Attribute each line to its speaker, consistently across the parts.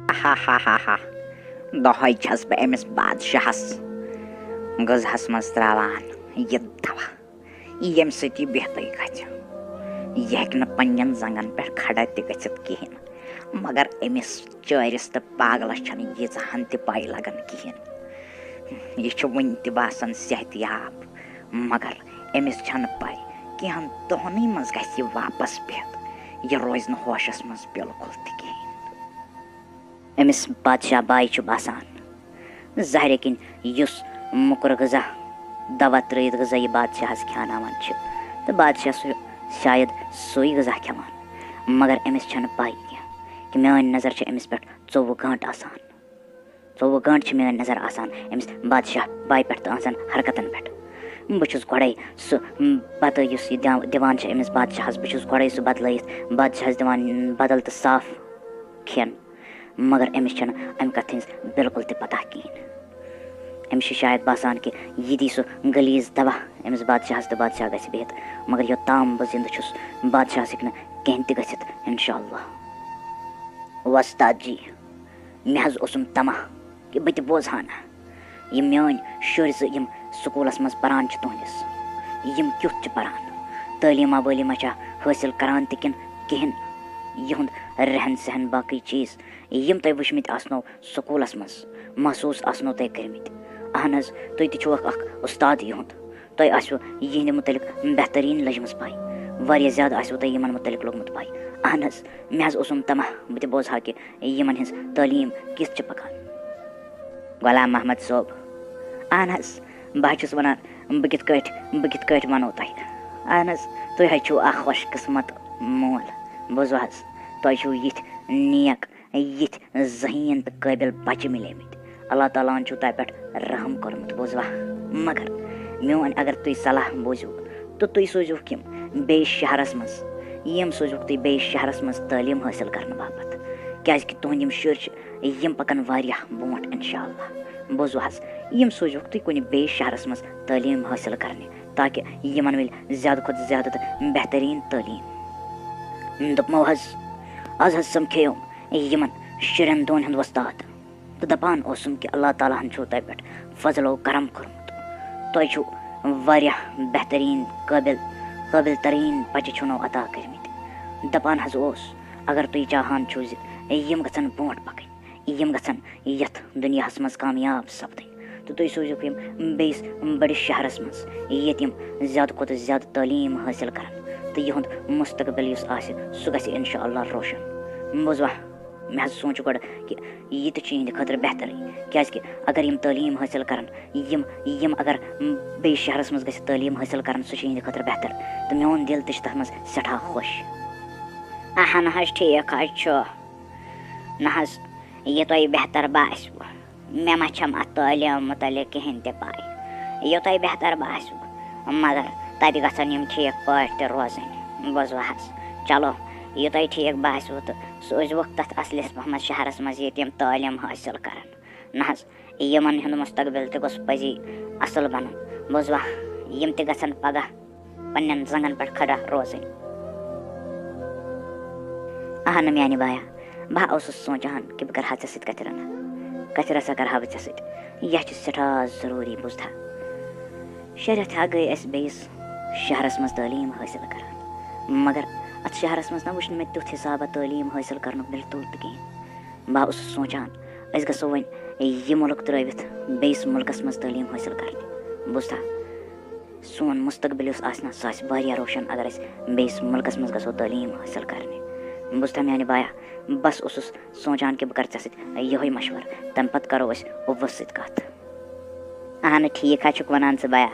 Speaker 1: हा हा हा हा दहाय छस बह अमिस बादशाहस गजहस मज त्रावान यह दवा यम सत बेहतर गह यह हेक पन्न जंगन पे खड़ा तथ कहें मगर अमिस चारिस तो पागलस यीहन पाई लगन कहें यह वन तसान सेहतियाब मगर अमिस पाई कहन दोहन मज ग वापस बिहत यह रोज होशस मज बिल्कुल कहें अमिस बादशाह बाई बसान जहर किन मुकर गजा दवा त्रित गजा यह बादशाहस खान तो बादशाह शायद सोई गजा खान मगर अमिस पाई कि मान नजर अमिस पे 24 घंटे आसान 24 घंटे मान नजर आसान अमिस बादशाह बाई पे तो हरकतन पे बहुत गोड़े सह बत दिवान अमिस बादशाहस बहुत गोड़े सह बदल बादशाहस दिवान बदल तो साफ खेन मगर अमिस अमि कथ बिल्कुल त पता कहें अमिस शायद बसान कि यह दी सह गलीज दवा अमिस बादशाहस तो बादशाह गि बिहत मगर योताम बह जिंद बादशाहस हे कहें त इंशाअल्लाह वस्ताद जी मे उसम तमा कि बह बोजहाना यम मान शुर यम स्कूलस मज परान तुहस यम क्युत परान तालीमा वालीमा हासिल करान तकिन कहें यहुंद रहन सहन बाकी चीज़ यम तुम वुचमित आसनो स्कूलस मज महसूस आसनो तुम कर्मित अहन तुम तक उस्ताद यहुंद तुम आसो यहंद मुतलिक बेहतरीन लजमस पाई वारिया ज़्यादा आसो तुम यमन मुतलिक लोगमुत पाई अहन मे उसम तमा बह बोजहा कि यमन हज तालीम किस पकान गुलाम मोहम्मद सोब अहन बह वनान बह कित वनो तुह अहन तुम खुश किस्मत मोल बोजो तुम यिथ नेक यिथ जहीन तो काबिल बच्चे मिलेमित अल्लाह ताला तुह पे रहम कोर्मुत बोजवा मगर मोन अगर तुम सलाह बोजो तो तुम सोजो किम बे शहरस मज यम सोजो तुम बे शहरस मज तालीम हासिल करने बापत क्या तुहद यम शुर यम पकन वारियाह बोट इंशाअल्लाह बोजो यम सोजो तुम कुन बे शहरस मज तालीम हासिल करने ताकि यमन मिल ज़्यादा खुद ज़्यादा बेहतरीन तालीम दोपमो आज समखेम यमन शुरन दोन हंद वस्ताद तो दपान ओसुम कि अल्लाह ताला तुह पे फजलो करम कोर्मुत तुह वारियाह बेहतरीन काबिल तरीन बच्चे छुनो अता कर्मित दपान ओस अगर तुम चाहान छो यम गन बोट पकन यम गन यथ दुनियाहस मज कामयाब सपदन तो तुम सोजो यम बेस बड़िस शहरस मज ये ज़्यादा खुद ज़्यादा तालीम हासिल कर तो यहुंद मुस्तकबिल सह गि इंशाअल्लाह रोशन बोजवा मे सोच गो कि यह तहद खतर बेहतर क्या अगर यम तालीम हासिल कर यम अगर बे शहरस मज गि तालीम हासिल कर सह खतर बेहतर तो मोन दिल तथ मज सठा खुश अहन ठीक न यह तुम बेहतर बासव मे मा अत तालीम मुतलिक कहें त पाई यह तुम बेहतर बासव मगर तत गन ठीक पे रोजन बोजो चलो यह तुम ठीक बासव तो सोजवुक तथ असलिस पहमत शहरस मज ये तालीम हासिल कर न यमन हुंद मुस्तकबिल तो गोस पजी असल बन बोजवा यम त गन पगह पन्न जंगन पे खड़ा रोजन अहन म्यान बाया बह ओसुस सोचान कि बह कर ऐ कथ रसा कर बह यह सठा जरूरी बुझा शरियत गई बेस शहरस मज तालीम हासिल कर मगर अत शहरस मज ना वुच मे तुथ हिसाब तालीम हासिल कर बिल्कुल तो कहें बह सोचान गो वन यह मुल्क त्रवित बेस मुल्कस मज तालीम हासिल कर बुझा सोन मुस्तकबिल सह रोशन अगर बेस मुल्कस मज गो तालीम हासिल करने बुझा म्यान बाया बस सोचान कि बह कर ये मशवर तम पत करो उवस सत कत अहन ठीक वनान बाया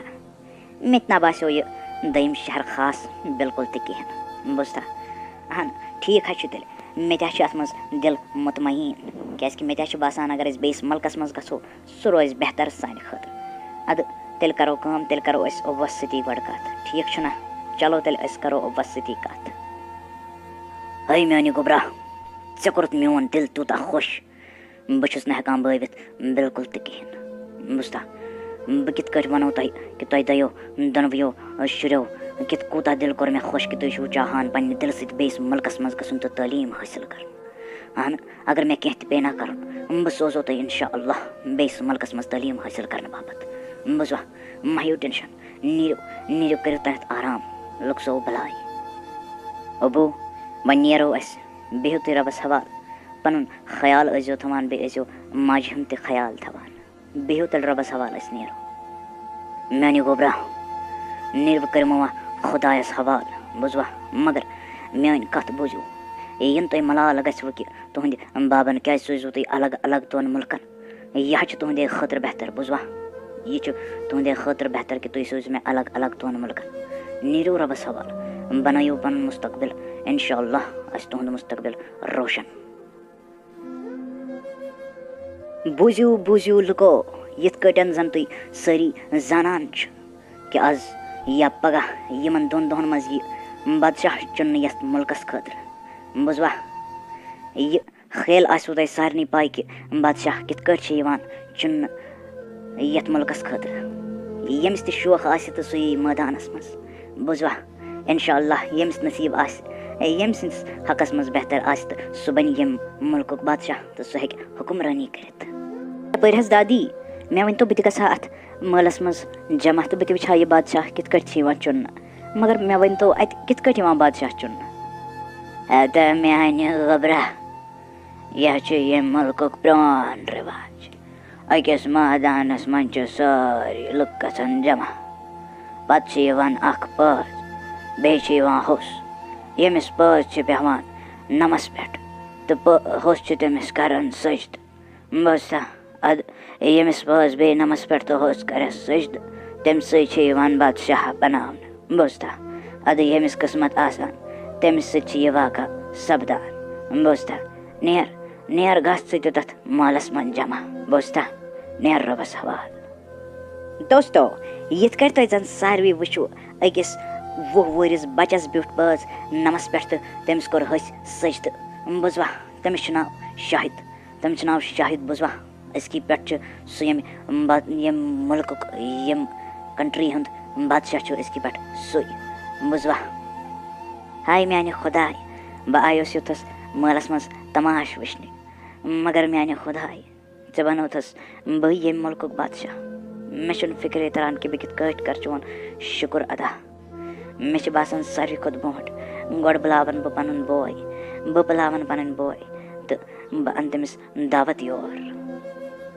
Speaker 1: मे ना बासो यह दम शहर खास बिल्कुल तो कहें बुझा अहन ठीक तेल मे अत मज दिल मुतमईन क्या मे बसान अगर बेस मुल्कस मज गो सह रोज बेहतर सान खतर अद तेल करो काम तेल करो उवस सती गो कत ठीक ना चलो तेल करो उवस सती कत है म्यान गुबरा ऐ कोरुत मोन दिल तूता खुश बहुत ना बावित बिल्कुल तो कहें बुझा बह कित वनो तुह कि तुह दो दोनवो शुरो कित कूता दिल कोर मे खुश कि तुम चाहान पन्ने दिल सत बेस मुल्कस मज गसन तो तालीम हासिल कर अहन अगर मे कह पे ना कर बह सोजो तुम इंशाअल्लाह बेस मुल्कस मज तालीम हासिल करने बाबत बुझवा माहियो टेंशन नीरो नीरो करो तहत आराम लुकसो भलाई अबू वन नीरो अस बिहु तुम रबस हवाल पन ख्याल अजो थवान बे अजो माज हम ते ख्याल थवान बिहु तल रबस हवाल अस नीरो मैंने गोबरा नीर करमवा खुदायस हवाल बुझवा मगर मेन कत बुझू यन तुम मलाल गो कि तुंद बाबन क्या सोजो तुम अलग अलग तोन मुल्कन यह तुंदे खतर बेहतर बुझवा यह तुंदे खतर बेहतर कि तुम सोजो मे अलग अलग तोन मुल्कन नीरो रबस हवाल बनायो पन मुस्तकबिल इंशाअल्लाह अस तुंद मुस्तकबिल रोशन बुझू बुझू लुको यथ कटन जन तुम सारी जानान कि आज या पगह यमन दोन दोहन मज यह बादशाह चुन यथ मुल्कस खतर बुझवा यह खेल आसो तुम सारे पाई कि बादशाह कित चुन यथ मुल्कस खतर यमिस त शौक आस तो सह मैदानस मज बुझवा इंशाअल्लाह यमिस नसीब आस यम सिंस हकस मज बेहतर आस तो सह बन यम मुल्क बादशाह तो सह हेक हुक्मरानी कर पहस दादी मे वन तो बह गसा अत महलस मज जमा तो बह वुचा यह बादशाह कित चुन मगर मे वन तो अत कित बादशाह चुन अत म्यान गबरा यह मुल्क प्रान रिवाज अकिस मैदानस मन सारी लुक गसान जमा पे अख पज बे होस यमिस पज बेहान नमस पे तो होस तमिस करान सजद बुझता अद यमिस पज बे नमस पे तो होस कर सजद तम सवान बादशाह बनान बुझता अद यमिस किस्मत आसान तमिस सह वाक़ा सपदान बुझता नेर नेर गस तथ मालस मन जमा बुझता नेर रबस हवाल दोस्तों यथ कर तुम जन सारे वो अकिस 20 वरिस बचस ब्यूठ पज नमस पे तो तमिस कोर हस सजद बुझवा तमिस नाव शाहिद तमिस नाव शाहिद बुझवा इसकी पे सह यम मुल्क यम कंट्री हंद बादशाह इसकी पे सह बुझवा हाय म्यान खुदाय बह आयोस योथस महलस मज तमाश वुचने मगर म्यान खुदाय ऐ बनोथस बह यम मुल्क बादशाह मे फिक्रे तरान कि बह कित कर चोन शुक्र अदा मे बासान सारे खुद बोट गोड बुलावन बह पन बोय बह बुलावन पन बोय तो बह अन तमिस दावत योर